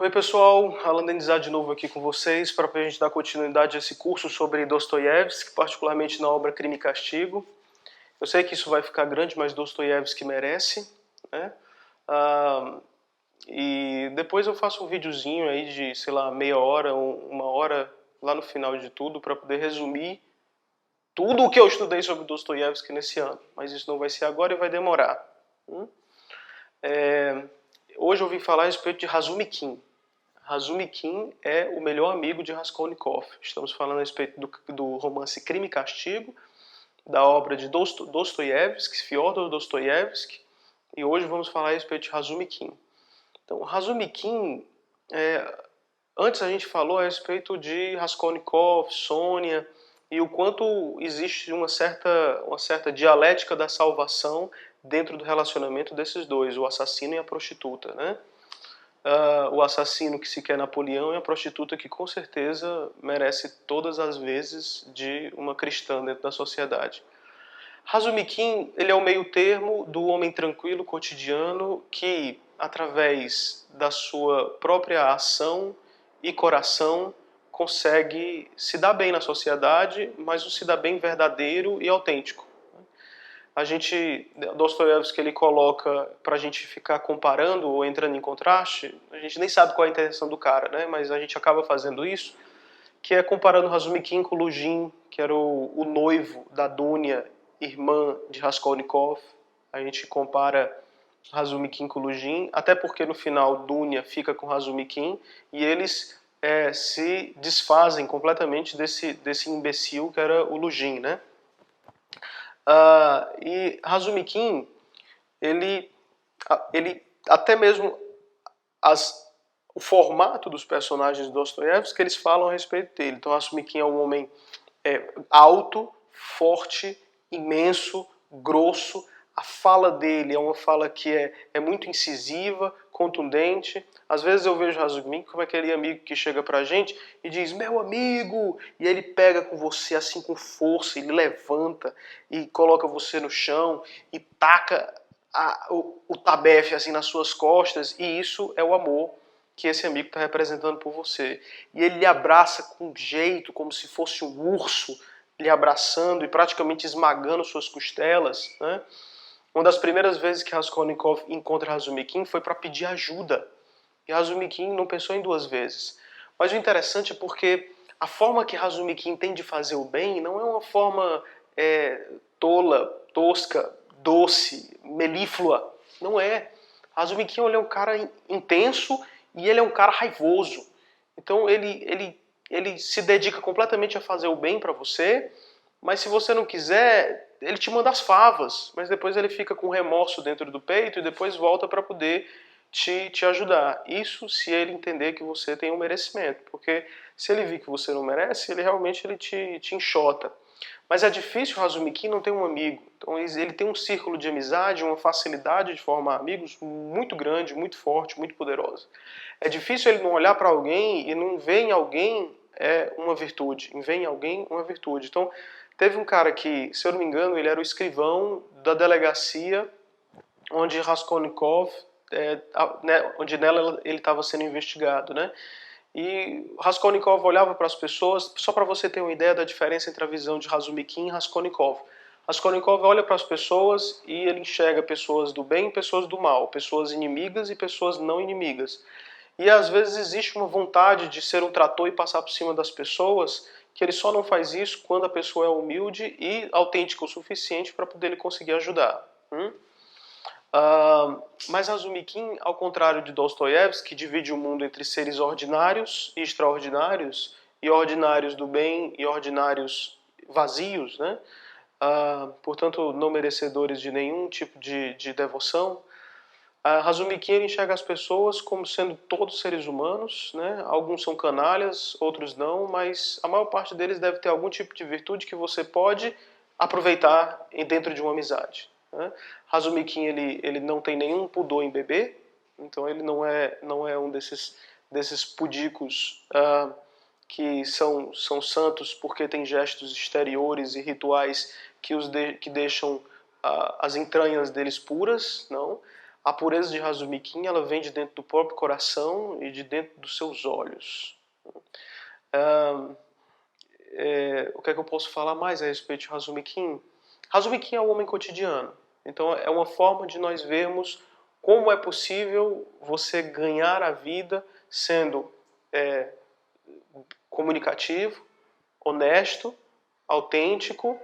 Oi pessoal, Alan Denizade de novo aqui com vocês para a gente dar continuidade a esse curso sobre Dostoiévski, particularmente na obra Crime e Castigo. Eu sei que isso vai ficar grande, mas Dostoiévski merece, né? E depois eu faço um videozinho aí de, sei lá, meia hora ou uma hora lá no final de tudo para poder resumir tudo o que eu estudei sobre Dostoiévski nesse ano. Mas isso não vai ser agora e vai demorar. Hoje eu vim falar a respeito de Razumikin. Razumikin é o melhor amigo de Raskolnikov. Estamos falando a respeito do romance Crime e Castigo, da obra de Dostoiévski, Fyodor Dostoiévski, e hoje vamos falar a respeito de Razumikin. Então, Razumikin, antes a gente falou a respeito de Raskolnikov, Sônia, e o quanto existe uma certa dialética da salvação dentro do relacionamento desses dois, o assassino e a prostituta, né? O assassino que se quer Napoleão e a prostituta que com certeza merece todas as vezes de uma cristã dentro da sociedade. Razumikin, ele é o meio termo do homem tranquilo, cotidiano, que através da sua própria ação e coração consegue se dar bem na sociedade, mas um se dar bem verdadeiro e autêntico. Dostoiévski, ele coloca, para a gente ficar comparando ou entrando em contraste, a gente nem sabe qual é a intenção do cara, né? Mas a gente acaba fazendo isso, que é comparando Razumikin com Luzhin, que era o noivo da Dunya, irmã de Raskolnikov. A gente compara Razumikin com Luzhin, até porque no final Dunya fica com Razumikin e eles se desfazem completamente desse imbecil que era o Luzhin, né? E Razumikin, ele até mesmo o formato dos personagens de Dostoiévski, eles falam a respeito dele. Então Razumikin é um homem alto, forte, imenso, grosso. A fala dele é uma fala que é muito incisiva, contundente. Às vezes eu vejo Razumikin como aquele amigo que chega pra gente e diz, meu amigo, e ele pega com você assim com força, ele levanta e coloca você no chão e taca o tabefe assim nas suas costas, e isso é o amor que esse amigo está representando por você. E ele lhe abraça com jeito, como se fosse um urso, lhe abraçando e praticamente esmagando suas costelas, né? Uma das primeiras vezes que Raskolnikov encontra Razumikin foi para pedir ajuda. E Razumikin não pensou em duas vezes. Mas o interessante é porque a forma que Razumikin tem de fazer o bem não é uma forma tola, tosca, doce, melíflua. Não é. Razumikin é um cara intenso e ele é um cara raivoso. Então ele se dedica completamente a fazer o bem para você, mas se você não quiser, ele te manda as favas, mas depois ele fica com remorso dentro do peito e depois volta para poder te ajudar. Isso se ele entender que você tem um merecimento, porque se ele vir que você não merece, ele realmente te enxota. Mas é difícil o Razumikin não ter um amigo. Então ele tem um círculo de amizade, uma facilidade de formar amigos muito grande, muito forte, muito poderosa. É difícil ele não olhar para alguém e não ver em alguém uma virtude, em ver em alguém uma virtude. Então teve um cara que, se eu não me engano, ele era o escrivão da delegacia onde Raskolnikov, onde nela ele estava sendo investigado, né? E Raskolnikov olhava para as pessoas, só para você ter uma ideia da diferença entre a visão de Razumikin e Raskolnikov. Raskolnikov olha para as pessoas e ele enxerga pessoas do bem e pessoas do mal, pessoas inimigas e pessoas não inimigas. E às vezes existe uma vontade de ser um trator e passar por cima das pessoas, que ele só não faz isso quando a pessoa é humilde e autêntica o suficiente para poder ele conseguir ajudar. Mas Razumikin, ao contrário de Dostoiévski, que divide o mundo entre seres ordinários e extraordinários, e ordinários do bem e ordinários vazios, né? Portanto, não merecedores de nenhum tipo de devoção, Razumikin enxerga as pessoas como sendo todos seres humanos, né? Alguns são canalhas, outros não, mas a maior parte deles deve ter algum tipo de virtude que você pode aproveitar dentro de uma amizade, né? Razumikin ele não tem nenhum pudor em beber, então ele não é um desses pudicos que são santos porque tem gestos exteriores e rituais que deixam as entranhas deles puras, não. A pureza de Razumikin, ela vem de dentro do próprio coração e de dentro dos seus olhos. O que é que eu posso falar mais a respeito de Razumikin? Razumikin é o homem cotidiano. Então é uma forma de nós vermos como é possível você ganhar a vida sendo comunicativo, honesto, autêntico,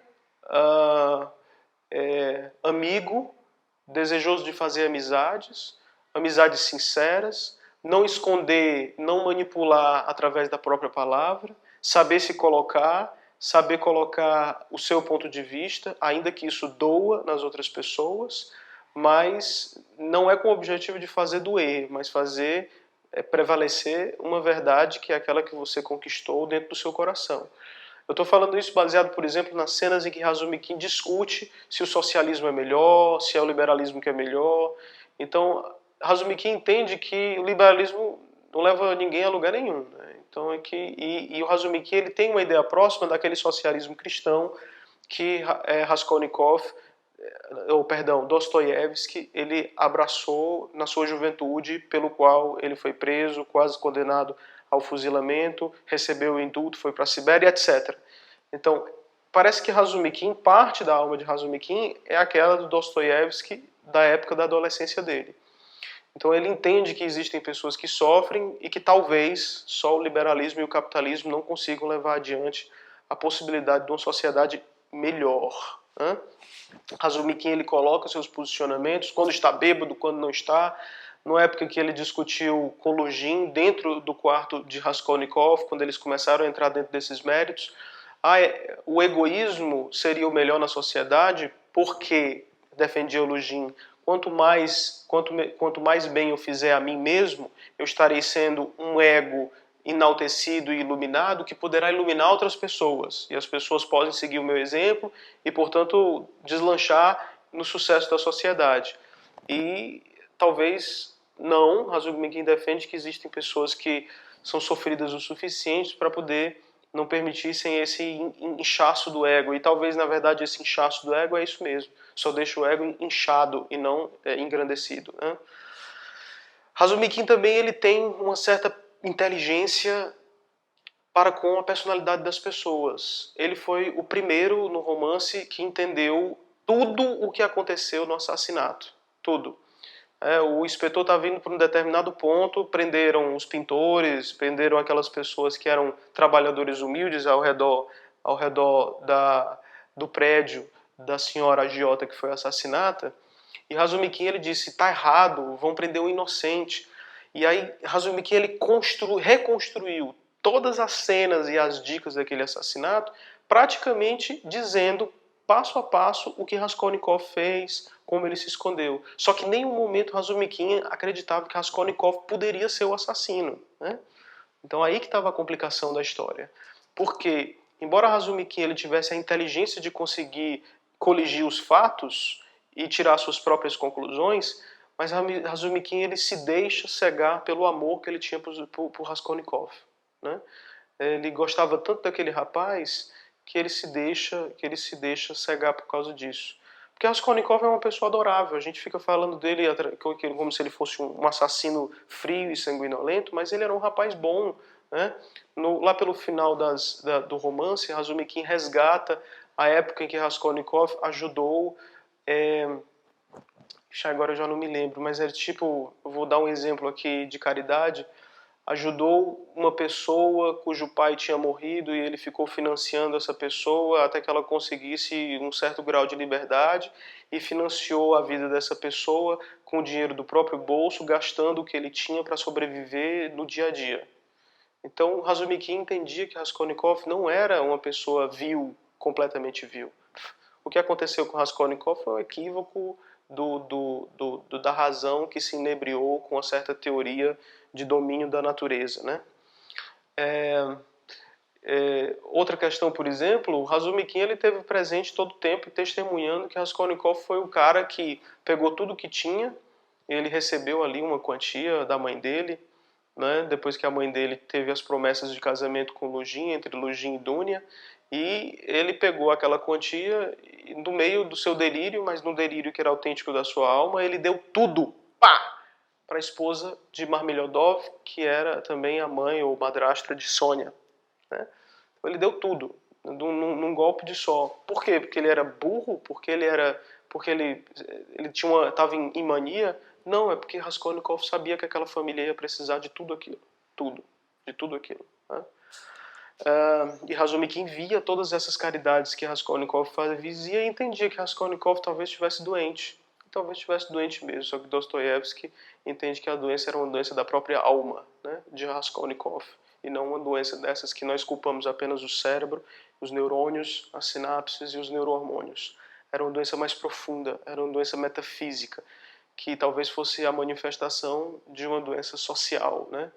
amigo, desejoso de fazer amizades sinceras, não esconder, não manipular através da própria palavra, saber se colocar, saber colocar o seu ponto de vista, ainda que isso doa nas outras pessoas, mas não é com o objetivo de fazer doer, mas fazer prevalecer uma verdade que é aquela que você conquistou dentro do seu coração. Eu estou falando isso baseado, por exemplo, nas cenas em que Razumikin discute se o socialismo é melhor, se é o liberalismo que é melhor. Então, Razumikin entende que o liberalismo não leva ninguém a lugar nenhum, né? Então, o Razumikin ele tem uma ideia próxima daquele socialismo cristão que Raskolnikov, Dostoiévski, ele abraçou na sua juventude, pelo qual ele foi preso, quase condenado ao fuzilamento, recebeu o indulto, foi para a Sibéria, etc. Então, parece que Razumikin, parte da alma de Razumikin é aquela do Dostoiévski da época da adolescência dele. Então ele entende que existem pessoas que sofrem e que talvez só o liberalismo e o capitalismo não consigam levar adiante a possibilidade de uma sociedade melhor, né? Razumikin ele coloca seus posicionamentos, quando está bêbado, quando não está. Na época que ele discutiu com Lujin, dentro do quarto de Raskolnikov, quando eles começaram a entrar dentro desses méritos, o egoísmo seria o melhor na sociedade, porque, defendia o Lujin, quanto mais bem eu fizer a mim mesmo, eu estarei sendo um ego enaltecido e iluminado que poderá iluminar outras pessoas. E as pessoas podem seguir o meu exemplo e, portanto, deslanchar no sucesso da sociedade. E talvez não, Razumikin defende que existem pessoas que são sofridas o suficiente para poder não permitissem esse inchaço do ego. E talvez, na verdade, esse inchaço do ego é isso mesmo. Só deixa o ego inchado e não engrandecido, né? Razumikin também ele tem uma certa inteligência para com a personalidade das pessoas. Ele foi o primeiro no romance que entendeu tudo o que aconteceu no assassinato. Tudo. O inspetor está vindo para um determinado ponto, prenderam os pintores, prenderam aquelas pessoas que eram trabalhadores humildes ao redor do prédio da senhora agiota que foi assassinada. E Razumikin ele disse, está errado, vão prender um inocente. E aí Razumikin ele reconstruiu todas as cenas e as dicas daquele assassinato, praticamente dizendo passo a passo o que Raskolnikov fez, como ele se escondeu. Só que em nenhum momento Razumikin acreditava que Raskolnikov poderia ser o assassino, né? Então aí que estava a complicação da história. Porque, embora Razumikin ele tivesse a inteligência de conseguir coligir os fatos e tirar suas próprias conclusões, mas Razumikin ele se deixa cegar pelo amor que ele tinha por Raskolnikov, né? Ele gostava tanto daquele rapaz que ele se deixa cegar por causa disso. Porque Raskolnikov é uma pessoa adorável, a gente fica falando dele como se ele fosse um assassino frio e sanguinolento, mas ele era um rapaz bom, né? Lá pelo final do romance, Razumikin resgata a época em que Raskolnikov ajudou... agora eu já não me lembro, mas é tipo, eu vou dar um exemplo aqui de caridade, ajudou uma pessoa cujo pai tinha morrido e ele ficou financiando essa pessoa até que ela conseguisse um certo grau de liberdade e financiou a vida dessa pessoa com o dinheiro do próprio bolso, gastando o que ele tinha para sobreviver no dia a dia. Então Razumikin entendia que Raskolnikov não era uma pessoa vil, completamente vil. O que aconteceu com Raskolnikov foi um equívoco da razão que se inebriou com uma certa teoria de domínio da natureza, né? Outra questão, por exemplo, o Razumikin ele teve presente todo o tempo testemunhando que Raskolnikov foi o cara que pegou tudo que tinha, ele recebeu ali uma quantia da mãe dele, né? Depois que a mãe dele teve as promessas de casamento com Lujin, entre Lujin e Dunia, e ele pegou aquela quantia no meio do seu delírio, mas no delírio que era autêntico da sua alma, ele deu tudo pá, para a esposa de Marmeliodov, que era também a mãe ou madrastra de Sônia, né? Então ele deu tudo, num golpe de só. Por quê? Porque ele era burro? Porque ele estava em mania? Não, é porque Raskolnikov sabia que aquela família ia precisar de tudo aquilo. Tudo. De tudo aquilo. Né? E Razumikin via todas essas caridades que Raskolnikov fazia e entendia que Raskolnikov talvez estivesse doente. Talvez estivesse doente mesmo, só que Dostoiévski entende que a doença era uma doença da própria alma, né, de Raskolnikov, e não uma doença dessas que nós culpamos apenas o cérebro, os neurônios, as sinapses e os neurohormônios. Era uma doença mais profunda, era uma doença metafísica, que talvez fosse a manifestação de uma doença social, né?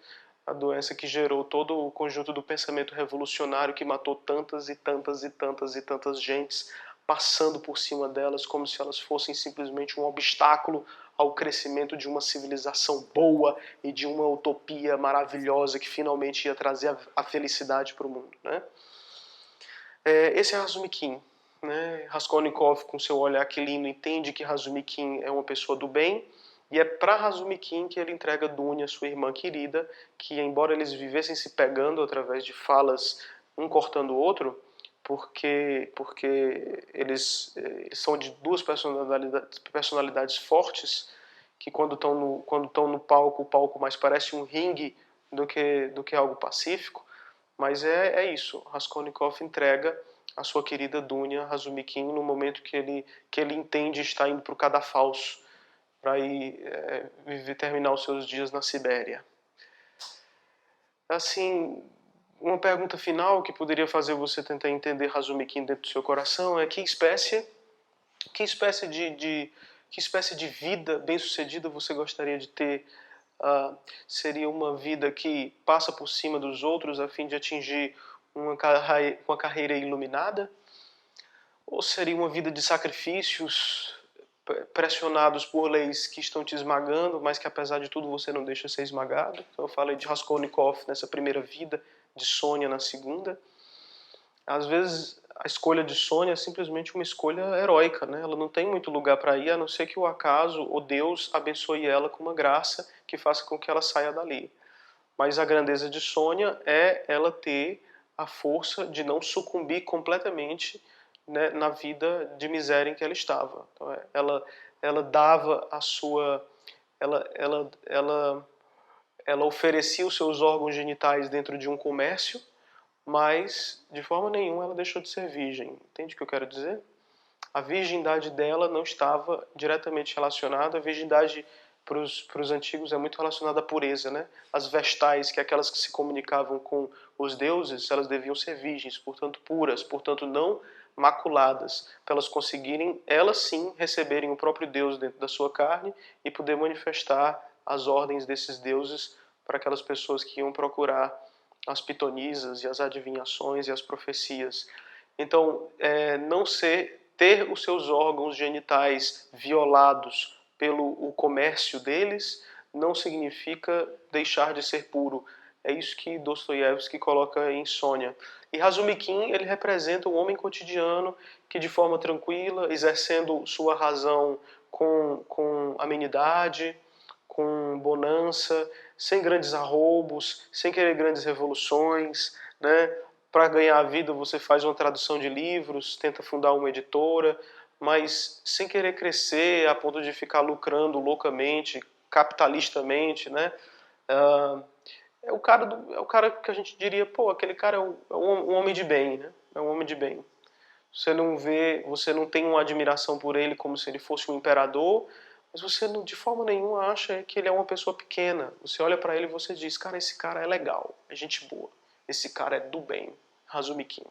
A doença que gerou todo o conjunto do pensamento revolucionário que matou tantas e tantas e tantas e tantas gentes, passando por cima delas como se elas fossem simplesmente um obstáculo ao crescimento de uma civilização boa e de uma utopia maravilhosa que finalmente ia trazer a felicidade para o mundo, né? Esse é Razumikin, né? Raskolnikov, com seu olhar aquilino, entende que Razumikin é uma pessoa do bem, e é para Razumikin que ele entrega Dunya, sua irmã querida, que embora eles vivessem se pegando através de falas, um cortando o outro, porque eles são de duas personalidades fortes, que quando estão no palco, o palco mais parece um ringue do que algo pacífico. Mas é isso, Raskolnikov entrega a sua querida Dunya Razumikin no momento que ele entende estar indo para o cadafalso, para ir terminar os seus dias na Sibéria. Assim, uma pergunta final que poderia fazer você tentar entender Razumikin dentro do seu coração é que espécie de vida bem-sucedida você gostaria de ter? Seria uma vida que passa por cima dos outros a fim de atingir uma carreira iluminada? Ou seria uma vida de sacrifícios, pressionados por leis que estão te esmagando, mas que apesar de tudo você não deixa ser esmagado? Então eu falei de Raskolnikov nessa primeira vida, de Sônia na segunda. Às vezes a escolha de Sônia é simplesmente uma escolha heróica, né? Ela não tem muito lugar para ir, a não ser que o acaso ou Deus abençoe ela com uma graça que faça com que ela saia dali. Mas a grandeza de Sônia é ela ter a força de não sucumbir completamente, né, na vida de miséria em que ela estava. Então, ela dava a sua... Ela oferecia os seus órgãos genitais dentro de um comércio, mas de forma nenhuma ela deixou de ser virgem. Entende o que eu quero dizer? A virgindade dela não estava diretamente relacionada. A virgindade para os antigos é muito relacionada à pureza, né? As vestais, que é aquelas que se comunicavam com os deuses, elas deviam ser virgens, portanto puras, portanto não maculadas, para elas conseguirem, elas sim, receberem o próprio Deus dentro da sua carne e poder manifestar as ordens desses deuses para aquelas pessoas que iam procurar as pitonisas e as adivinhações e as profecias. Então, não ter os seus órgãos genitais violados pelo o comércio deles não significa deixar de ser puro. É isso que Dostoiévski coloca em Sônia. E Razumikin, ele representa um homem cotidiano que de forma tranquila, exercendo sua razão com amenidade, com bonança, sem grandes arroubos, sem querer grandes revoluções, né? Para ganhar a vida você faz uma tradução de livros, tenta fundar uma editora, mas sem querer crescer a ponto de ficar lucrando loucamente, capitalistamente, né? É o cara que a gente diria, pô, aquele cara é um homem de bem, né? É um homem de bem. Você não tem uma admiração por ele como se ele fosse um imperador, mas você não, de forma nenhuma acha que ele é uma pessoa pequena. Você olha para ele e você diz, cara, esse cara é legal, é gente boa. Esse cara é do bem. Razumikin.